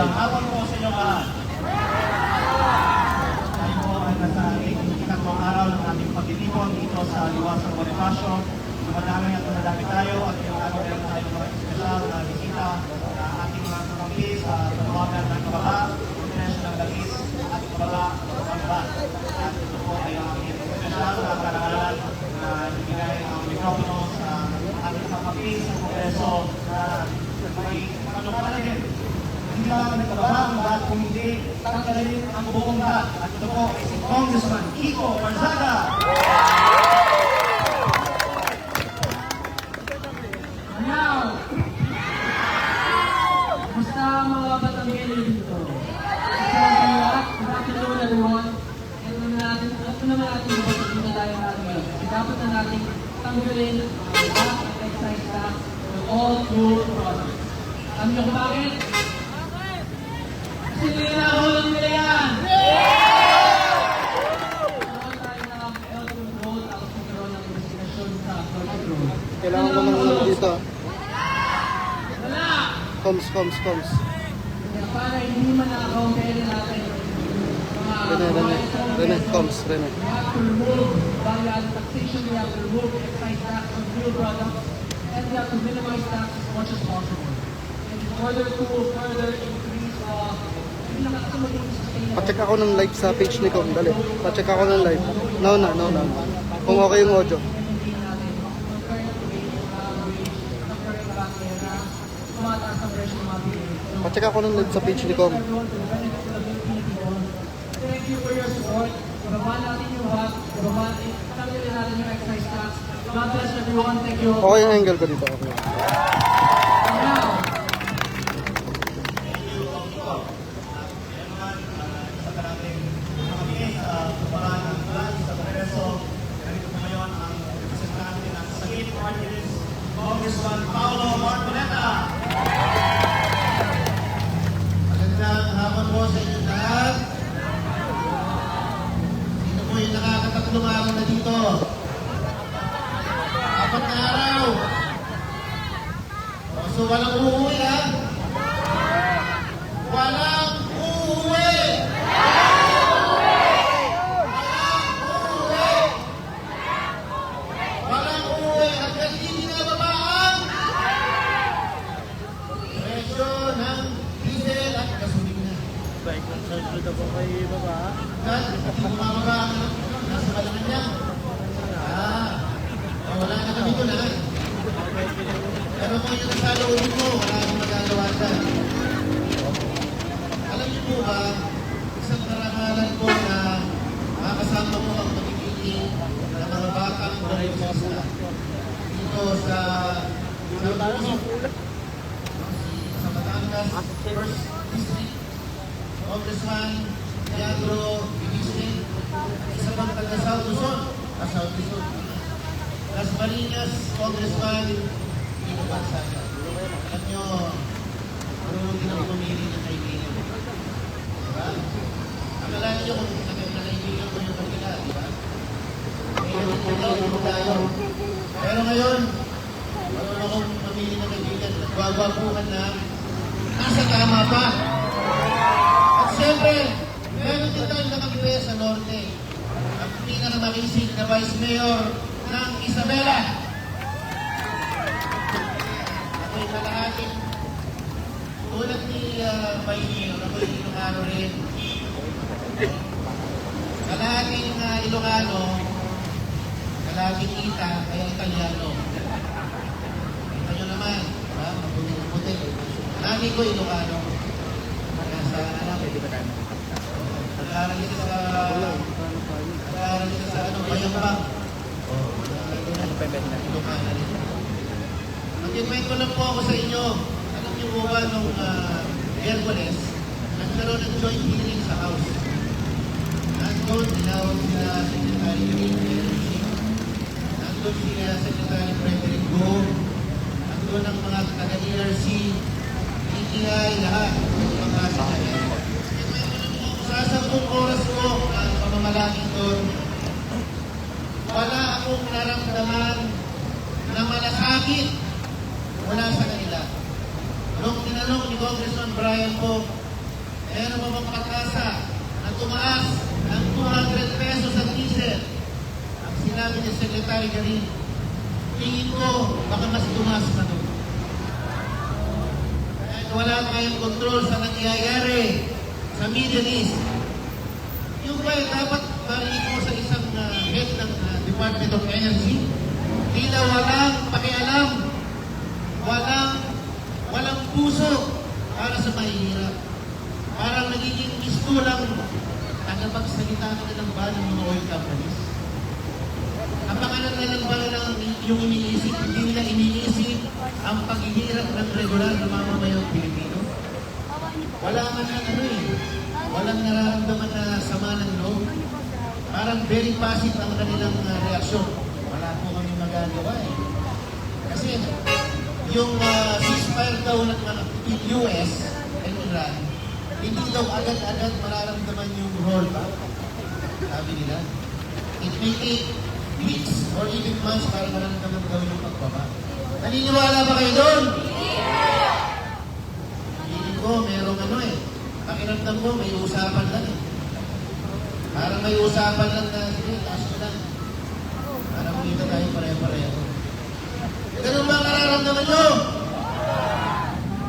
Magandang hapon po sa inyo lahat. Tayo po ay nasa ikatlong araw ng ating pagtitipon dito sa Liwasang Bonifacio. Dumadami at dumadami tayo at yung araw na tayo mga espesyal na bisita na ating mga kampi sa panawagan ng Kababa, Kontinensya ng Dagis at Kababa, Kababa. At ito po ay ang ating espesyal na karangalan na ibigay ang mikropono sa ating mga kampi sa Kongreso na may panungalan din. Hindi lang nagkabang lahat kung hindi tanggalin ang buong lahat. At ito po ay si Congressman Kiko Barzaga. Now, basta mga batang gelo dito. Sa lahat, dapat naman everyone. Ito naman natin yung pagkakas tayo natin ngayon. Dapat na natin tanggalin ang lahat ng excise tax on all fuel products. Alam niyo kung bakit? Kasi nilinahulan nila yan! Naman tayo ng health control at magkaroon ng investigasyon sa Georgia Road. Kailangan ko ng dito. Wala! Coms. Kaya para hindi man na-compare natin Rene, coms. we have to remove value-added taxation, we have to remove excise tax on fuel products, and we have to minimize tax as much as possible. In order to further increase hindi lang kasi maging sustainable. Pacheck ako ng live sa page ni Com. Dali. Pacheck ako ng live. No na. Kung okay yung audio. Pacheck ako ng live sa page ni Com. Thank you for your support. Babaan natin yung VAT. Tanggalin natin yung excise tax. God bless everyone. Thank you. Okay yung angle ko dito. Okay. Now, Congressman Paolo Marcoleta. Magandang hapon po sa inyo lahat. Sino po yung nakakatatlong araw na dito? 4 na araw. So walang uuwi ha? Walang uuwi! Walang uuwi! Hanggang hindi nababa ang presyo ng diesel at gasolina. Kan, hindi bumababa ang nasa balangan niya. Wala na kami doon ha. Pero kung yung nasa loob mo, wala akong magagawa dyan. Alam niyo po ba, isang karangalan po na makakasama mo ang pagkikili ng mga batang kongresista dito sa Batangas First District. Congressman Leandro Binisin, isa pang taga South Luzon, South Luzon. Las Marinas, Congressman Kiko Barzaga. Alam nyo, marunong din ako mamili ng kaibigan. Diba? Akala nyo kung nakaibigan ko yung kapila, diba? Ngayon tayo. Pero ngayon, marunong akong mamili ng kaibigan. Nagwagwapuhan na nasa tama pa. At siyempre, meron din tayo nakagaya sa Norte. Ang pinakamakisig na Vice Mayor ng Isabela. Ako'y kalahating tulad ni Vice Mayor, ako'y Ilocano rin. Kalahating Ilocano, kalahating Ita, kaya Italiano. Kita nyo naman, mabuti. Nani ko Ilocano. Kaya sa nag-aaral kita sa Bayambang. Mag-invite ko lang po ako sa inyo. Alam niyo po ba nung Miyerkules, nagkaroon ng joint hearing sa House. Nandun, tinawag sila Secretary Green Energy. Nandun sila Secretary Frederick Go. Nandun ang mga taga-ERC, ETI, lahat. Mga sakaya. Sa 10 oras ko ang pamamalangin doon, wala akong naramdaman na malasakit mula sa kanila. Nung tinanong ni Congressman Brian po meron ba bang pag-asa na tumaas ng 200 pesos ang diesel? Ang sinabi ni Secretary Garin, tingin ko baka mas tumaas na doon. Dahil wala kayong control sa nangyayari sa Middle East. Yung ba dapat balik mo sa isang head ng Department of Energy? Tila walang pakialam, walang puso para sa mahihirap. Parang nagiging gusto lang tagapagsalita ka ng ba ng mga oil companies. Ang pangalan na lang ba lang yung iniisip, hindi nila iniisip ang paghihirap ng regular na mamamayang Pilipino? Wala man lang walang nararamdaman na sama ng loob. Parang very passive ang kanilang reaksyon. Wala po kami magagawa Kasi yung ceasefire daw ng mga US and Iran, hindi daw agad-agad mararamdaman yung rollback. Sabi nila, it may take weeks or even months para mararamdaman daw yung pagbaba. Naniniwala ba kayo doon? Hindi ko, merong pakiramdam ko, may usapan lang Parang may usapan lang na, sige, taas ko lang. Para kumita tayo pare-pareho. Ganun ba ang nararamdaman nyo?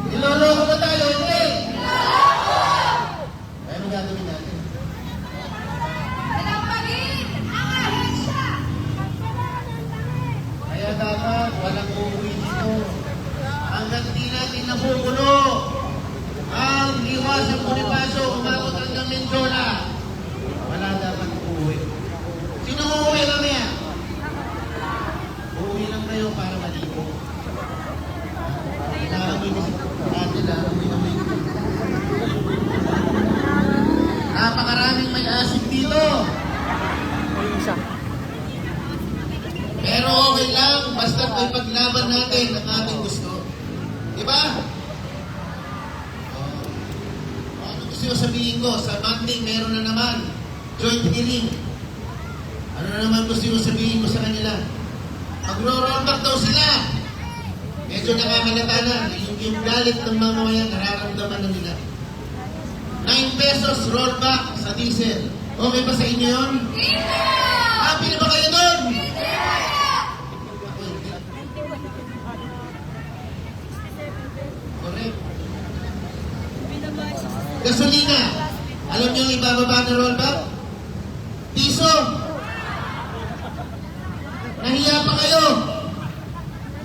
Niloloko ba tayo? Hindi! Kaya ano gagawin natin? Kaya dapat walang uuwi dito. Hanggang di natin napupuno ang liwas ng Bonifacio, umabot hanggang Menjola. Wala dapat uuwi. Sino uuwi mamaya? Uuwi lang kayo para maligo. Inaamoy na si natin, inaamoy. Napakaraming may asip dito. Pero okay lang, basta may paglaban natin ang ating gusto. Diba? Ano gusto nyo sabihin ko? Sa Monday, meron na naman joint hearing. Ano na naman gusto nyo sabihin ko sa kanila? Magro-rollback daw sila. Medyo nakakalata na. Yung galit ng mamamayan, nararamdaman na nila. 9 pesos rollback sa diesel. Okay ba sa inyo yun? Happy na ba kayo doon? Correct. Gasolina. Alam niyo yung ibababa na rollback? Piso. Nahiya pa kayo.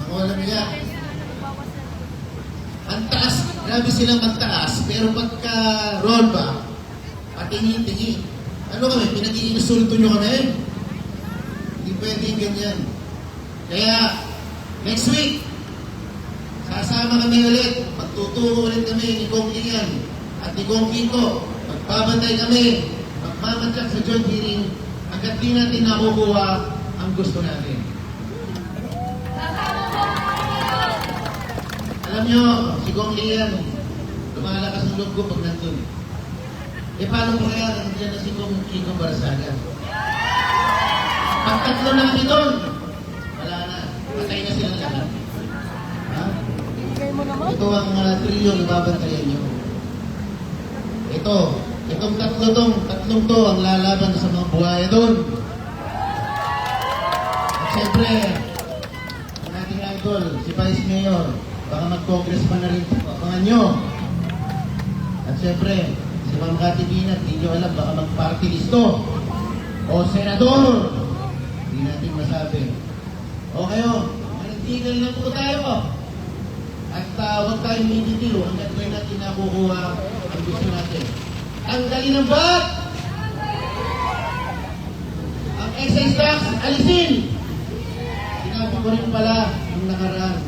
Walang hiya. Ang taas, grabe silang magtaas, pero pagka rollback, patingin-tingin. Ano kami, pinag-iinsulto nyo kami? Hindi pwedeng ganyan. Kaya, next week, sasama kami ulit. Magtuturo ulit kami ni Kong Ian at ni Kong Kiko. Magbabantay kami. Magmamadyak sa joint hearing hanggat di natin nakukuha ang gusto natin. Alam nyo, si Kong Ian, lumalakas ang loob ko pag nandun. Paano pa kaya nandiyan na si Kong Kiko Barasaga? Pag tatlo namin doon, wala na. Patay na sila lahat. Ha? Ito ang trio na babantayan nyo. Itong tatlong to ang lalaban sa mga buhaya doon. At siyempre, ang ating idol, si Vice Mayor, baka mag-congressman na rin abangan nyo. At siyempre, si Ma'am Cathy Binat, hindi nyo alam, baka mag-party listo. O senador, hindi natin masabi. O kayo, manitigal na po tayo. At huwag tayong minitilo hanggat may natin nakukuha ang gusto natin. Tanggalin ang VAT! Ang excise tax, alisin! Sinabi ko rin pala ang nakaraan.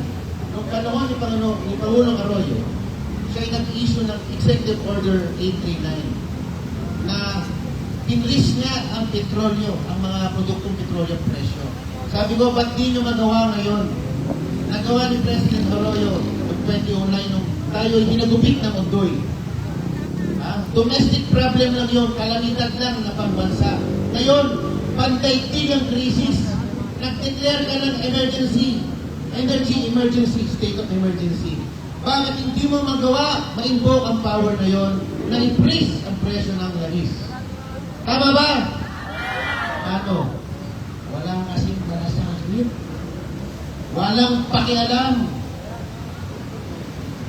Noong panahon ni Pangulong Arroyo, siya ay nag-issue ng Executive Order 839 na pinlist niya ang petrolyo, ang mga produktong petrolyo presyo. Sabi ko, ba't di nyo magawa ngayon? Nagawa ni President Arroyo noong 2009 nung tayo hinagupit ng Ondoy. Domestic problem lang yun, kalamidad lang na pambansa. Ngayon, pandaigdig ang krisis. Nag-declare ka ng emergency, energy emergency, state of emergency. Bakit hindi mo magawa, ma-invoke ang power na yon na i-freeze ang presyo ng langis? Tama ba? Ano? Walang kasing malasakit. Walang pakialam.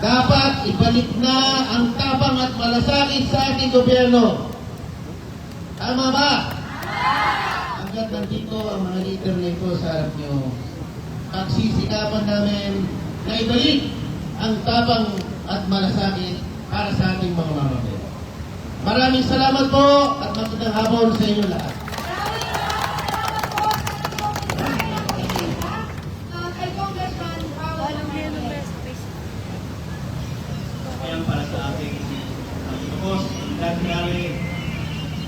Dapat ibalik na ang tapang at malasakit sa ating gobyerno. Tama ba? Hanggat nandito ang mga leader na ito sa harap nyo, pagsisikapan namin na ibalik ang tapang at malasakit para sa ating mga mamamayan. Maraming salamat po at magandang hapon sa inyo lahat. Kay Congressman Paolo Ayan para sa ating boss, nangyari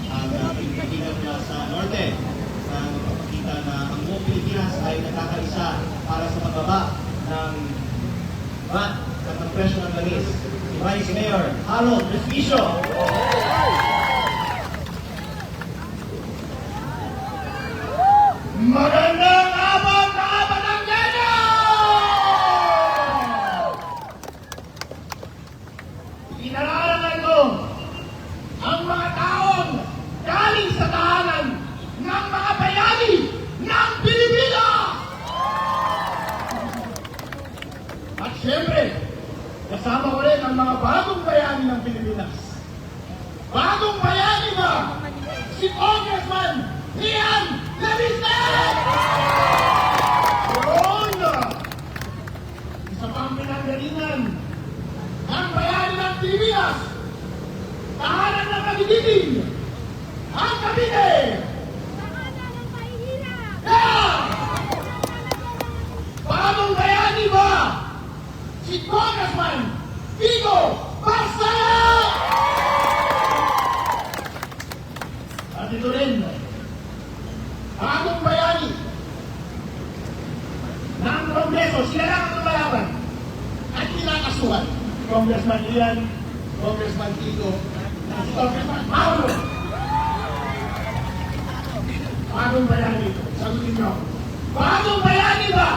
ang ating kaibigan mula sa Norte na magpapakita na ang buong Pilipinas ay nakakaisa para sa pagbaba ng VAT at ng presyo ng langis. Si Vice Mayor Harold Respisio. Magandang hapon, mga Batanggano! Inaralan ko ang mga taong galing sa tahanan ng mga bayani ng Pilipinas! At syempre, kasama ko rin ang mga bagong bayani ng Pilipinas. Bagong bayani na si Congressman Rian Lavistan! Yun! Isa pang pinanggalingan ang bayani ng Pilipinas, tahanan ng Magigiting, ang Cavite! Yeah! Bagong bayani ba? Si Congressman Vigo Barsaya! At ito rin, bagong bayani ng Kongreso, sila lang ang lumalaban at kinakasuhan. Congressman Ian, Congressman Tito, at si Congressman Paolo. Bagong bayani, sagutin nyo. Bagong bayani ba?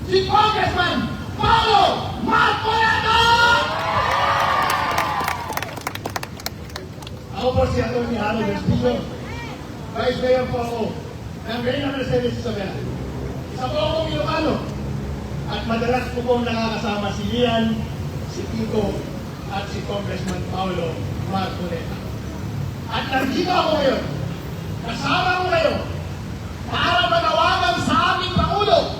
Si Congressman Paolo Marcoleta! Ako po si Atty. Harold Respisio. Vice Mayor po ako ng Reyna Mercedes Isabela. Isa po akong Ilocano at madalas po pong nakakasama si Lian, si Tito at si Congressman Paolo Marcoleta. At nandito ako ngayon, kasama ko kayo para manawagan sa aming Pangulo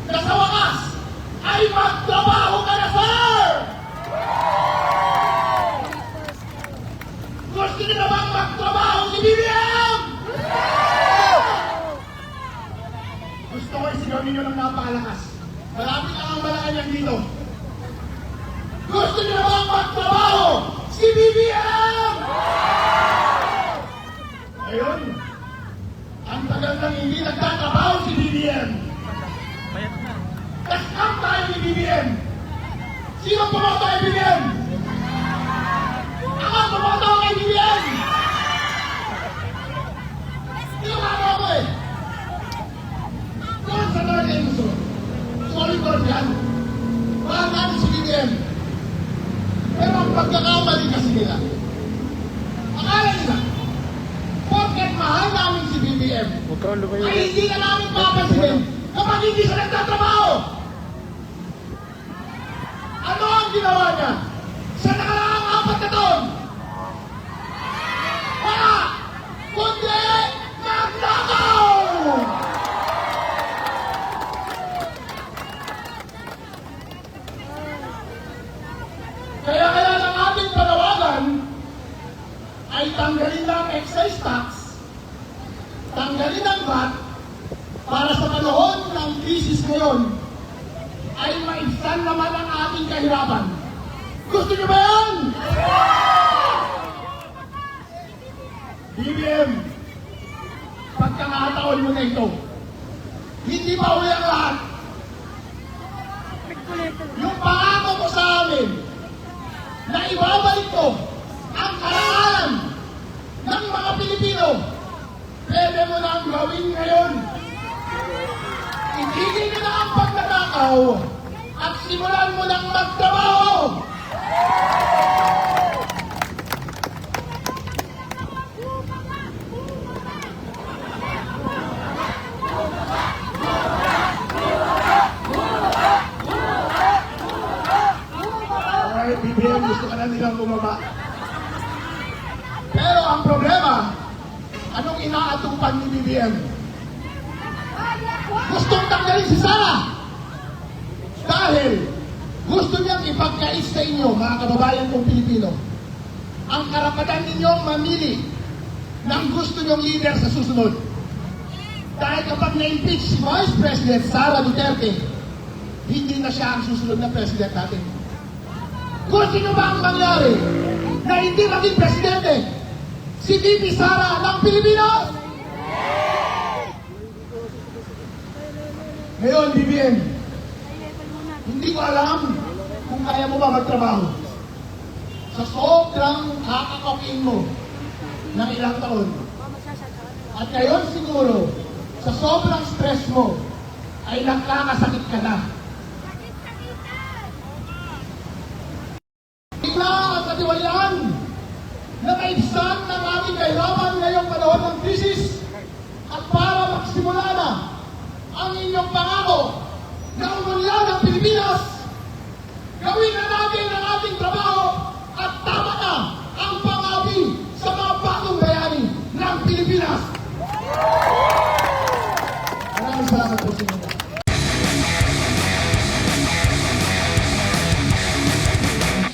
na sa wakas ay magtrabaho ka na, sir! Gusto niyo na bang magtrabaho si BBM? Gusto ko isigaw ninyo ng napakalakas. Malapit lang ang Malacanang dito. Gusto niyo na bang magtrabaho si BBM? Ayun. Ang tagal nang hindi nagtatrabaho si BBM. Kasam tayo ni BBM. Sino pumoto kay BBM? Ako pumoto kay BBM. Ilocano ako eh. Doon sa Norte Luzon. Solid Norte yan. Mahal namin si BBM. Pero ang pagkakamali kasi nila, akala nila, porket mahal namin si BBM, ay hindi na namin papansinin kapag hindi siya nagtatrabaho. Ano ang ginawa niya sa nakaraang 4 na taon? Wala! Kundi nagnakaw! Kaya ng ating panawagan ay tanggalin ang excise tax, tanggalin ang VAT, para sa panahon ng krisis ngayon ay maibsan naman ang ating kahirapan. Gusto niyo ba yan? BBM, pagkakataon mo na ito, hindi pa uli ang lahat. Yung pangako ko sa amin na ibabalik ko ang karangalan ng mga Pilipino, pwede mo nang gawin ngayon. Itigil nyo na ang pagnanakaw at simulan mo ng magtrabaho! Alright, BBM, gusto ka na nilang bumaba. Pero ang problema, anong inaatupan ni BBM? Gustong tanggalin si Sara! Dahil gusto niyang ipagkait sa inyo, mga kababayan kong Pilipino, ang karapatan ninyong mamili ng gusto niyong leader sa susunod. Dahil kapag na-impeach si Vice President Sara Duterte, hindi na siya ang susunod na president natin. Kung sino ba ang mangyari na hindi maging presidente? Si VP Sara ng Pilipinas? Ngayon, BBM, hindi ko alam kung kaya mo ba magtrabaho. Sa sobrang kakakokin mo ng ilang taon. At ngayon siguro, sa sobrang stress mo, ay nagkakasakit ka na. Bigla at katiwalaan na maibsan ng aming kahirapan ngayong panahon ng krisis at para magsimula na ang inyong pangako na umunlad ang Pilipinas